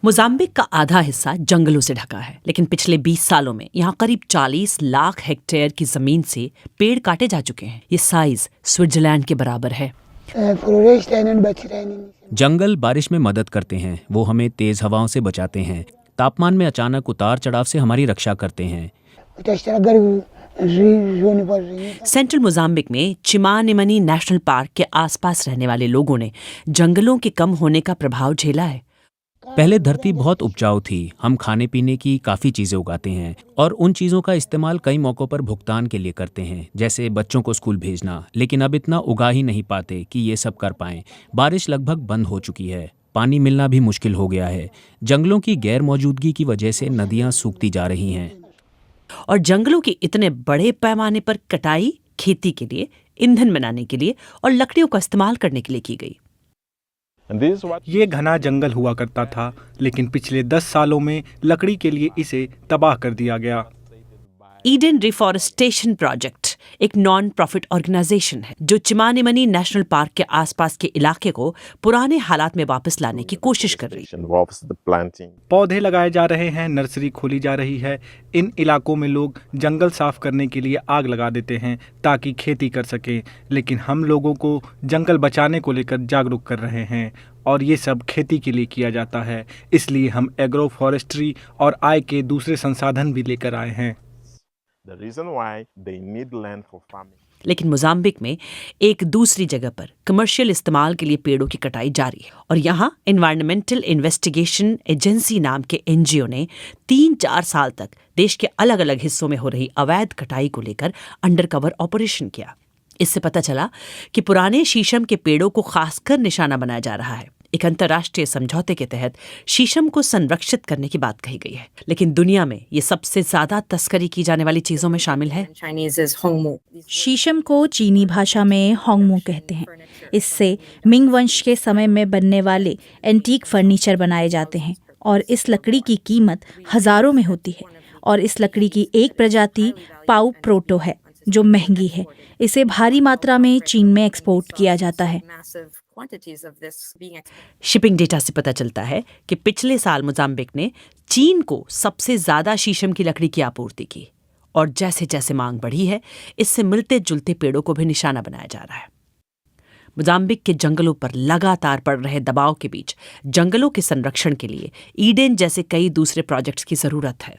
Mozambique का आधा हिस्सा जंगलों से ढका है, लेकिन पिछले 20 सालों में यहाँ करीब 40 लाख हेक्टेयर की जमीन से पेड़ काटे जा चुके हैं। ये साइज स्विट्जरलैंड के बराबर है। जंगल बारिश में मदद करते हैं, वो हमें तेज हवाओं से बचाते हैं, तापमान में अचानक उतार चढ़ाव से हमारी रक्षा करते हैं। सेंट्रल मोजाम्बिक में चिमानिमनी नेशनल पार्क के आसपास रहने वाले लोगों ने जंगलों के कम होने का प्रभाव झेला है। पहले धरती बहुत उपजाऊ थी, हम खाने पीने की काफ़ी चीज़ें उगाते हैं और उन चीज़ों का इस्तेमाल कई मौक़ों पर भुगतान के लिए करते हैं, जैसे बच्चों को स्कूल भेजना। लेकिन अब इतना उगा ही नहीं पाते कि ये सब कर पाएं। बारिश लगभग बंद हो चुकी है, पानी मिलना भी मुश्किल हो गया है। जंगलों की गैर मौजूदगी की वजह से नदियाँ सूखती जा रही हैं। और जंगलों की इतने बड़े पैमाने पर कटाई खेती के लिए, ईंधन बनाने के लिए और लकड़ियों का इस्तेमाल करने के लिए की गई। ये घना जंगल हुआ करता था, लेकिन पिछले 10 सालों में लकड़ी के लिए इसे तबाह कर दिया गया। ईडन रिफॉरेस्टेशन प्रोजेक्ट एक नॉन प्रॉफिट ऑर्गेनाइजेशन है जो चिमानिमनी नेशनल पार्क के आसपास के इलाके को पुराने हालात में वापस लाने की कोशिश कर रही है। पौधे लगाए जा रहे हैं, नर्सरी खोली जा रही है। इन इलाकों में लोग जंगल साफ करने के लिए आग लगा देते हैं ताकि खेती कर सकें, लेकिन हम लोगों को जंगल बचाने को लेकर जागरूक कर रहे हैं और ये सब खेती के लिए किया जाता है। इसलिए हम एग्रो फॉरेस्ट्री और आय के दूसरे संसाधन भी लेकर आए हैं। लेकिन मोजाम्बिक में एक दूसरी जगह पर कमर्शियल इस्तेमाल के लिए पेड़ों की कटाई जारी है और यहाँ एनवायरमेंटल इन्वेस्टिगेशन एजेंसी नाम के एनजीओ ने 3-4 साल तक देश के अलग अलग हिस्सों में हो रही अवैध कटाई को लेकर अंडरकवर ऑपरेशन किया। इससे पता चला कि पुराने शीशम के पेड़ों को खासकर निशाना बनाया जा रहा है। एक अंतर्राष्ट्रीय समझौते के तहत शीशम को संरक्षित करने की बात कही गई है, लेकिन दुनिया में ये सबसे ज्यादा तस्करी की जाने वाली चीजों में शामिल है। शीशम को चीनी भाषा में होंगमू कहते हैं। इससे मिंग वंश के समय में बनने वाले एंटीक फर्नीचर बनाए जाते हैं और इस लकड़ी की कीमत हजारों में होती है। और इस लकड़ी की एक प्रजाति पाउ प्रोटो है जो महंगी है। इसे भारी मात्रा में चीन में एक्सपोर्ट किया जाता है। शिपिंग डेटा से पता चलता है कि पिछले साल मोजाम्बिक ने चीन को सबसे ज्यादा शीशम की लकड़ी की आपूर्ति की और जैसे जैसे मांग बढ़ी है, इससे मिलते जुलते पेड़ों को भी निशाना बनाया जा रहा है। मोजाम्बिक के जंगलों पर लगातार पड़ रहे दबाव के बीच जंगलों के संरक्षण के लिए ईडन जैसे कई दूसरे प्रोजेक्ट्स की जरूरत है।